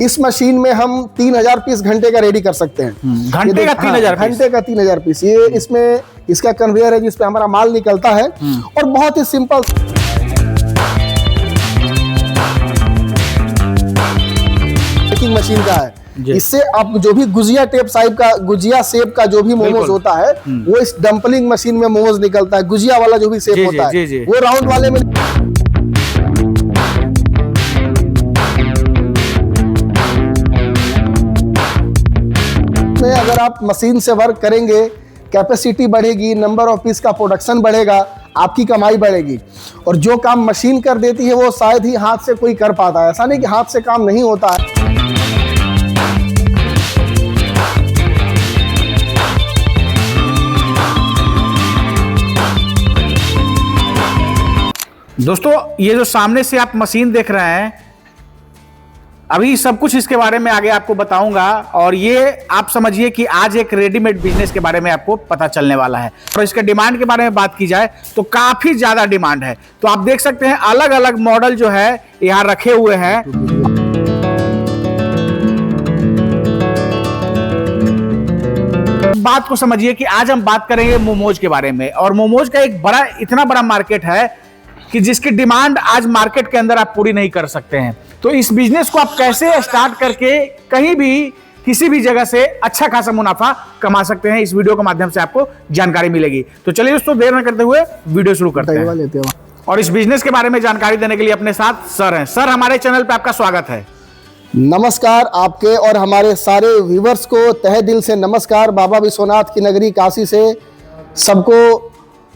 इस मशीन में हम 3000 पीस घंटे का रेडी कर सकते हैं। घंटे का 3000 पीस? घंटे का 3000 पीस। ये इसमें इसका कन्वेयर है जिसपे हमारा माल निकलता है और बहुत ही सिंपल पैकिंग मशीन का है। इससे आप जो भी गुजिया टेप साइज का, गुजिया शेप का जो भी मोमोज होता है वो इस डंपलिंग मशीन में मोमोज निकलता है। गुजिया वाला जो भी शेप होता है वो राउंड वाले में अगर आप मशीन से वर्क करेंगे, कैपेसिटी बढ़ेगी, नंबर ऑफ पीस का प्रोडक्शन बढ़ेगा, आपकी कमाई बढ़ेगी। और जो काम मशीन कर देती है वो शायद ही हाथ से कोई कर पाता है। ऐसा नहीं कि हाथ से काम नहीं होता है। दोस्तों, ये जो सामने से आप मशीन देख रहे हैं, अभी सब कुछ इसके बारे में आगे आपको बताऊंगा। और ये आप समझिए कि आज एक रेडीमेड बिजनेस के बारे में आपको पता चलने वाला है। और इसके डिमांड के बारे में बात की जाए तो काफी ज्यादा डिमांड है। तो आप देख सकते हैं अलग अलग मॉडल जो है यहाँ रखे हुए हैं। बात को समझिए कि आज हम बात करेंगे मोमोज के बारे में। और मोमोज का एक बड़ा, इतना बड़ा मार्केट है कि जिसकी डिमांड आज मार्केट के अंदर आप पूरी नहीं कर सकते हैं। तो इस बिजनेस को आप कैसे स्टार्ट करके कहीं भी किसी भी जगह से अच्छा खासा मुनाफा कमा सकते हैं, इस वीडियो के माध्यम से आपको जानकारी मिलेगी। तो चलिए दोस्तों, देर न करते हुए वीडियो शुरू करते हैं। और इस बिजनेस के बारे में जानकारी देने के लिए अपने साथ सर हैं। सर, हमारे चैनल पे आपका स्वागत है। नमस्कार आपके और हमारे सारे व्यूवर्स को तहे दिल से नमस्कार। बाबा विश्वनाथ की नगरी काशी से सबको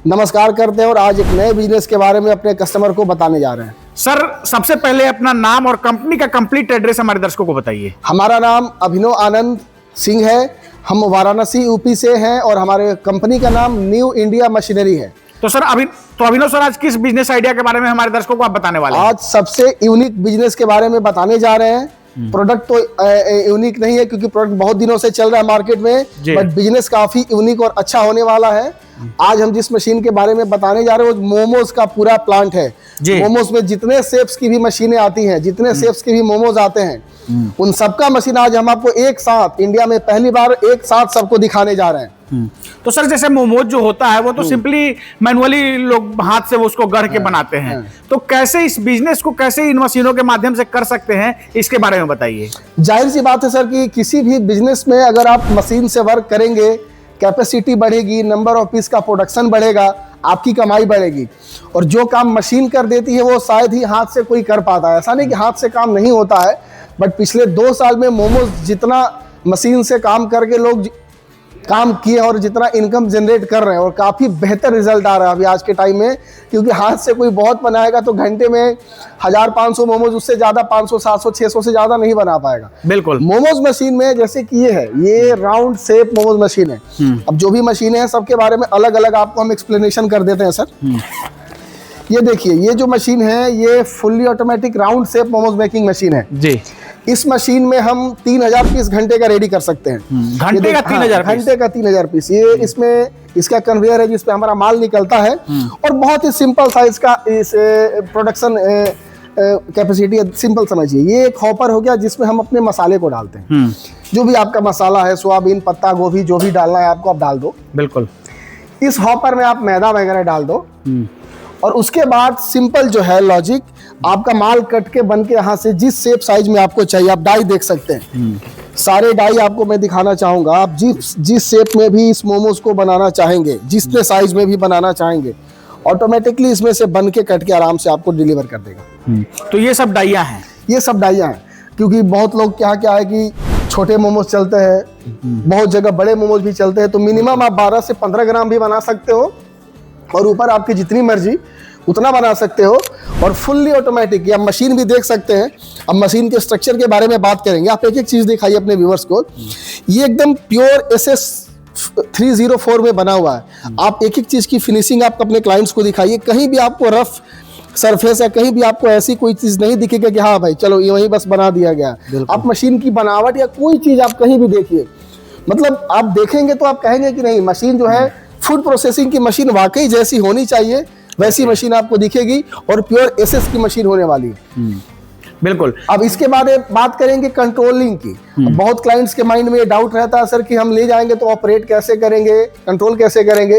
नमस्कार करते हैं और आज एक नए बिजनेस के बारे में अपने कस्टमर को बताने जा रहे हैं। सर, सबसे पहले अपना नाम और कंपनी का कंप्लीट एड्रेस हमारे दर्शकों को बताइए। हमारा नाम अभिनव आनंद सिंह है। हम वाराणसी यूपी से हैं और हमारे कंपनी का नाम न्यू इंडिया मशीनरी है। तो सर अभिनव सर, आज किस बिजनेस आइडिया के बारे में हमारे दर्शकों को आप बताने वाले हैं? आज सबसे यूनिक बिजनेस के बारे में बताने जा रहे हैं। प्रोडक्ट तो यूनिक नहीं है क्योंकि प्रोडक्ट बहुत दिनों से चल रहा है मार्केट में, बट बिजनेस काफी यूनिक और अच्छा होने वाला है। आज हम जिस मशीन के बारे में बताने जा रहे हैं वो मोमोज का पूरा प्लांट है। मोमोज में जितने शेप्स की भी मशीनें आती हैं, जितने शेप्स के भी मोमोज आते हैं, उन सबका मशीन आज हम आपको एक साथ, इंडिया में पहली बार एक साथ सबको दिखाने जा रहे हैं। तो सर, जैसे मोमोज जो होता है वो तो सिंपली मैनुअली लोग हाथ से वो उसको गढ़ के बनाते हैं। तो कैसे इस बिजनेस को कैसे इन मशीनों के माध्यम से कर सकते हैं, इसके बारे में बताइए। जाहिर सी बात है सर कि किसी भी बिजनेस में अगर आप मशीन से वर्क करेंगे, कैपेसिटी बढ़ेगी, नंबर ऑफ पीस का प्रोडक्शन बढ़ेगा, आपकी कमाई बढ़ेगी। और जो काम मशीन कर देती है वो शायद ही हाथ से कोई कर पाता है। ऐसा नहीं कि हाथ से काम नहीं होता है, बट पिछले 2 साल में मोमोज जितना मशीन से काम करके लोग काम किए और जितना इनकम जनरेट कर रहे हैं और काफ़ी बेहतर रिजल्ट आ रहा है अभी आज के टाइम में। क्योंकि हाथ से कोई बहुत बनाएगा तो घंटे में 1500 मोमोज, उससे ज़्यादा 500, 700, 600 से ज़्यादा नहीं बना पाएगा। बिल्कुल। मोमोज मशीन में जैसे कि ये है, ये राउंड शेप मोमोज मशीन है। अब जो भी मशीनें हैं सबके बारे में अलग अलग आपको हम एक्सप्लेनेशन कर देते हैं सर। ये देखिए, ये जो मशीन है ये fully automatic round shape momos making machine है जी। इस मशीन में हम 3000 पीस घंटे का रेडी कर सकते हैं। घंटे का 3000 पीस। ये इसमें इसका कन्वेयर है जिसपे हमारा माल निकलता है और बहुत ही सिंपल साइज का इस प्रोडक्शन कैपेसिटी सिंपल समझिए। ये एक हॉपर हो गया जिसमें हम अपने मसाले को डालते हैं। जो भी आपका मसाला है, सोयाबीन, पत्ता गोभी, जो भी डालना है आपको आप डाल दो। बिल्कुल। इस हॉपर में आप मैदा वगैरह डाल दो और उसके बाद सिंपल जो है लॉजिक, आपका माल कट के बन के यहाँ से जिस शेप साइज में आपको चाहिए, आप डाई देख सकते हैं। सारे डाई आपको मैं दिखाना चाहूंगा। आप जिस शेप में भी इस मोमोज को बनाना चाहेंगे, जिसके साइज में भी बनाना चाहेंगे, ऑटोमेटिकली इसमें से बन के कट के आराम से आपको डिलीवर कर देगा। तो ये सब डाइयाँ हैं? ये सब डाइयाँ हैं क्योंकि बहुत लोग क्या है कि छोटे मोमोज चलते हैं, बहुत जगह बड़े मोमोज भी चलते हैं। तो मिनिमम आप 12 से 15 ग्राम भी बना सकते हो और ऊपर आपकी जितनी मर्जी उतना बना सकते हो। और फुल्ली ऑटोमेटिक, या मशीन भी देख सकते हैं। अब मशीन के स्ट्रक्चर के बारे में बात करेंगे। आप एक एक चीज दिखाइए अपने व्यूवर्स को। ये एकदम प्योर SS 304 में बना हुआ है। आप एक एक चीज की फिनिशिंग आप अपने क्लाइंट्स को दिखाइए। कहीं भी आपको रफ सरफेस है, कहीं भी आपको ऐसी कोई चीज नहीं दिखेगा कि हाँ भाई चलो ये वही बस बना दिया गया। आप मशीन की बनावट या कोई चीज आप कहीं भी देखिए, मतलब आप देखेंगे तो आप कहेंगे कि नहीं, मशीन जो है फूड प्रोसेसिंग की मशीन वाकई जैसी होनी चाहिए वैसी मशीन आपको दिखेगी और प्योर SS की मशीन होने वाली है। बिल्कुल। अब इसके बाद बात करेंगे कंट्रोलिंग की। बहुत क्लाइंट्स के माइंड में ये डाउट रहता है सर कि हम ले जाएंगे तो ऑपरेट कैसे करेंगे, कंट्रोल कैसे करेंगे।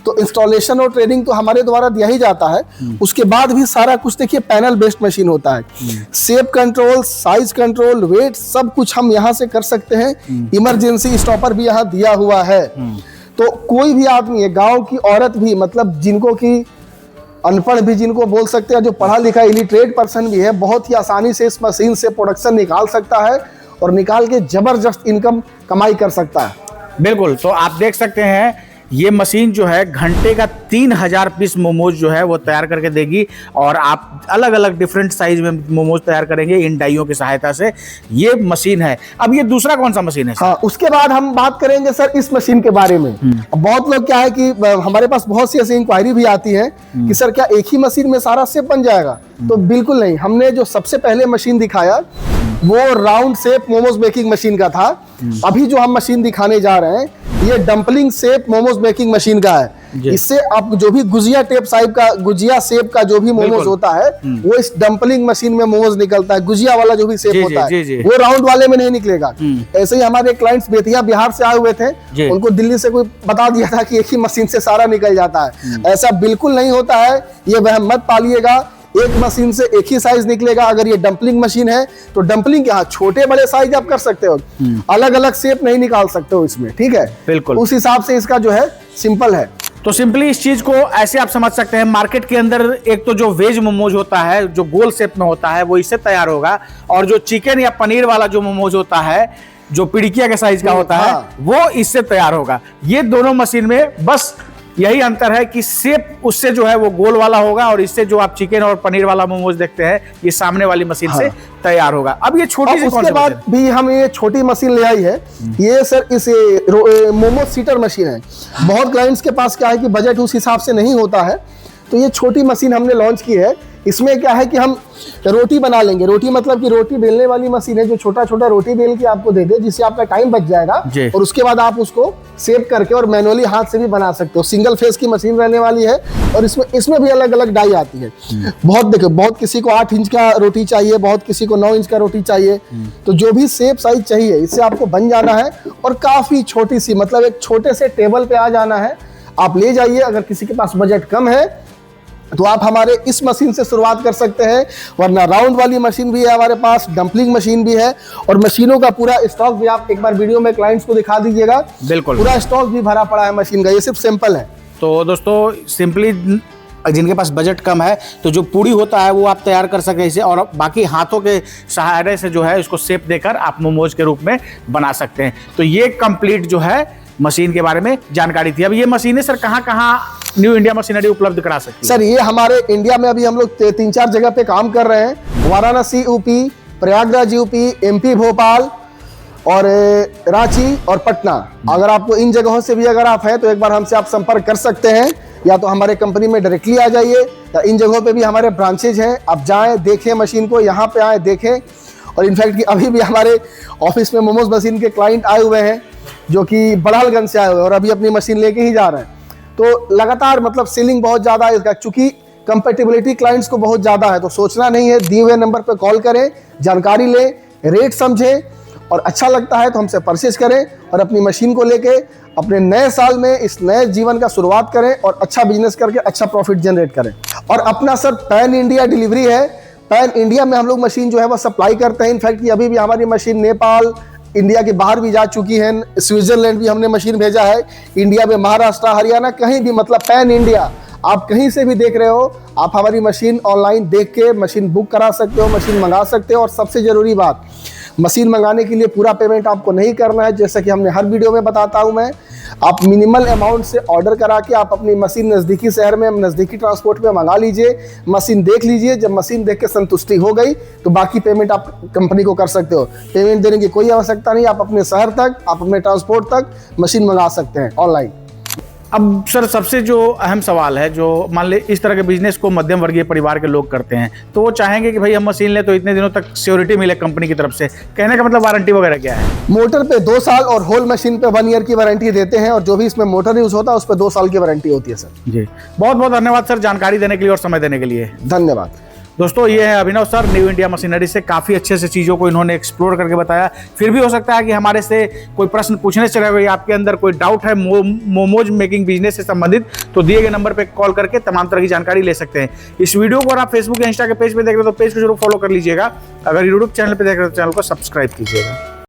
तो इंस्टॉलेशन और ट्रेनिंग तो हमारे द्वारा दिया ही जाता है। उसके बाद भी सारा कुछ देखिए पैनल बेस्ड मशीन होता है। Shape control, size control, weight, सब कुछ हम यहाँ से कर सकते हैं। इमरजेंसी स्टॉपर भी यहाँ दिया हुआ है। तो कोई भी आदमी है, गाँव की औरत भी, मतलब जिनको की अनपढ़ भी जिनको बोल सकते हैं, जो पढ़ा लिखा इलिटरेट पर्सन भी है, बहुत ही आसानी से इस मशीन से प्रोडक्शन निकाल सकता है और निकाल के जबरदस्त इनकम कमाई कर सकता है। बिल्कुल। तो आप देख सकते हैं ये मशीन जो है घंटे का 3000 पीस मोमोज जो है वो तैयार करके देगी और आप अलग अलग डिफरेंट साइज में मोमोज तैयार करेंगे इन डाइयों की सहायता से। ये मशीन है। अब ये दूसरा कौन सा मशीन है सर? हाँ, उसके बाद हम बात करेंगे सर इस मशीन के बारे में। अब बहुत लोग क्या है कि हमारे पास बहुत सी ऐसी इंक्वायरी भी आती है कि सर क्या एक ही मशीन में सारा शेप बन जाएगा? तो बिल्कुल नहीं। हमने जो सबसे पहले मशीन दिखाया वो round shape momos making machine का था। अभी जो हम मशीन दिखाने जा रहे हैं ये dumpling shape momos making machine का है। इससे आप जो भी गुजिया टेप साइब का, गुजिया शेप का जो भी मोमोज होता है वो इस डंपलिंग मशीन में मोमोज निकलता है। गुजिया वाला जो भी शेप होता है वो राउंड वाले में नहीं निकलेगा। ऐसे ही हमारे क्लाइंट्स बेतिया बिहार से आए हुए थे, उनको दिल्ली से कोई बता दिया था कि एक ही मशीन से सारा निकल जाता है। ऐसा बिल्कुल नहीं होता है, ये वहम मत पालिएगा। एक मशीन से एक ही साइज निकलेगा। अगर ये डंपलिंग मशीन है तो डंपलिंग के छोटे बड़े साइज आप कर सकते हो, अलग अलग शेप नहीं निकाल सकते हो इसमें, ठीक है? बिल्कुल। उस हिसाब से इसका जो है सिंपल है। तो सिंपली इस चीज को ऐसे आप समझ सकते हैं, मार्केट के अंदर एक तो जो वेज मोमोज होता है जो गोल शेप में होता है वो इससे तैयार होगा, और जो चिकन या पनीर वाला जो मोमोज होता है जो पिड़किया के साइज का होता है वो इससे तैयार होगा। ये दोनों मशीन में बस यही अंतर है कि शेप उससे जो है वो गोल वाला होगा और इससे जो आप चिकन और पनीर वाला मोमोज देखते हैं ये सामने वाली मशीन से तैयार होगा। अब ये छोटी सी उसके बाद भी हम ये छोटी मशीन ले आई है। ये सर इस मोमोज सीटर मशीन है। बहुत क्लाइंट्स के पास क्या है कि बजट उस हिसाब से नहीं होता है, तो ये छोटी मशीन हमने लॉन्च की है। इसमें क्या है कि हम रोटी बना लेंगे। रोटी मतलब कि रोटी बेलने वाली मशीन है जो छोटा छोटा रोटी बेल के आपको दे दे, जिससे आपका टाइम बच जाएगा और उसके बाद आप उसको सेव करके और मैनुअली हाथ से भी बना सकते हो। सिंगल फेस की मशीन रहने वाली है और इसमें भी अलग अलग डाई आती है। बहुत देखो, बहुत किसी को 8 इंच का रोटी चाहिए, बहुत किसी को 9 इंच का रोटी चाहिए। तो जो भी शेप साइज चाहिए इससे आपको बन जाना है और काफी छोटी सी, मतलब एक छोटे से टेबल पे आ जाना है। आप ले जाइए। अगर किसी के पास बजट कम है तो आप हमारे इस मशीन से शुरुआत कर सकते हैं, वरना राउंड वाली मशीन भी है हमारे पास, डंपलिंग मशीन भी है और मशीनों का पूरा स्टॉक भी आप एक बार वीडियो में क्लाइंट्स को दिखा दीजिएगा। बिल्कुल, पूरा स्टॉक भी भरा पड़ा है मशीन का। ये सिर्फ सैंपल है। तो दोस्तों सिंपली जिनके पास बजट कम है तो जो पूड़ी होता है वो आप तैयार कर सकें इसे, और बाकी हाथों के सहारे से जो है इसको शेप देकर आप मोमोज के रूप में बना सकते हैं। तो ये कंप्लीट जो है मशीन के बारे में जानकारी थी। अब ये मशीनें सर कहाँ न्यू इंडिया मशीनरी उपलब्ध करा सकती है? सर ये हमारे इंडिया में अभी हम लोग 3-4 जगह पे काम कर रहे हैं। Varanasi UP, Prayagraj UP, MP Bhopal और रांची और पटना। अगर आपको इन जगहों से भी अगर आप हैं तो एक बार हमसे आप संपर्क कर सकते हैं, या तो हमारे कंपनी में डायरेक्टली आ जाइए या इन जगहों पे भी हमारे ब्रांचेज हैं। आप जाएं, देखें मशीन को, यहाँ पे आए देखें। और इनफैक्ट कि अभी भी हमारे ऑफिस में मोमोज मशीन के क्लाइंट आए हुए हैं जो कि बड़ालगंज से आए हुए हैं और अभी अपनी मशीन लेके ही जा रहे हैं। तो लगातार मतलब सेलिंग बहुत ज़्यादा है इसका, चूंकि कंपेटिबिलिटी क्लाइंट्स को बहुत ज़्यादा है। तो सोचना नहीं है, दिए हुए नंबर पर कॉल करें, जानकारी लें, रेट समझें और अच्छा लगता है तो हमसे परचेज करें और अपनी मशीन को लेके अपने नए साल में इस नए जीवन का शुरुआत करें और अच्छा बिजनेस करके अच्छा प्रॉफिट जनरेट करें। और अपना सर पैन इंडिया डिलीवरी है। पैन इंडिया में हम लोग मशीन जो है वो सप्लाई करते हैं। इनफैक्ट अभी भी हमारी मशीन नेपाल, इंडिया के बाहर भी जा चुकी है। स्विट्जरलैंड भी हमने मशीन भेजा है। इंडिया में महाराष्ट्र, हरियाणा, कहीं भी, मतलब पैन इंडिया आप कहीं से भी देख रहे हो, आप हमारी मशीन ऑनलाइन देख के मशीन बुक करा सकते हो, मशीन मंगा सकते हो। और सबसे ज़रूरी बात, मशीन मंगाने के लिए पूरा पेमेंट आपको नहीं करना है, जैसा कि हमने हर वीडियो में बताता हूं मैं। आप मिनिमल अमाउंट से ऑर्डर करा के आप अपनी मशीन नज़दीकी शहर में, नज़दीकी ट्रांसपोर्ट में मंगा लीजिए, मशीन देख लीजिए। जब मशीन देख के संतुष्टि हो गई तो बाकी पेमेंट आप कंपनी को कर सकते हो। पेमेंट देने की कोई आवश्यकता नहीं, आप अपने शहर तक, आप अपने ट्रांसपोर्ट तक मशीन मंगा सकते हैं ऑनलाइन। अब सर सबसे जो अहम सवाल है, जो मान ले इस तरह के बिजनेस को मध्यम वर्गीय परिवार के लोग करते हैं, तो वो चाहेंगे कि भाई हम मशीन लें तो इतने दिनों तक सिक्योरिटी मिले कंपनी की तरफ से। कहने का मतलब वारंटी वगैरह क्या है? मोटर पे 2 साल और होल मशीन पे 1 ईयर की वारंटी देते हैं और जो भी इसमें मोटर यूज होता है उस पर 2 साल की वारंटी होती है सर। जी, बहुत बहुत धन्यवाद सर जानकारी देने के लिए और समय देने के लिए। धन्यवाद। दोस्तों ये है अभिनव सर, न्यू इंडिया मशीनरी से। काफ़ी अच्छे से चीज़ों को इन्होंने एक्सप्लोर करके बताया। फिर भी हो सकता है कि हमारे से कोई प्रश्न पूछने चले गए, आपके अंदर कोई डाउट है मोमोज मेकिंग बिजनेस से संबंधित, तो दिए गए नंबर पर कॉल करके तमाम तरह की जानकारी ले सकते हैं। इस वीडियो को अगर आप फेसबुक या इंस्टा के पेज पर देख रहे हो तो पेज को जरूर फॉलो कर लीजिएगा। अगर यूट्यूब चैनल पर देख रहे हो तो चैनल को सब्सक्राइब कीजिएगा।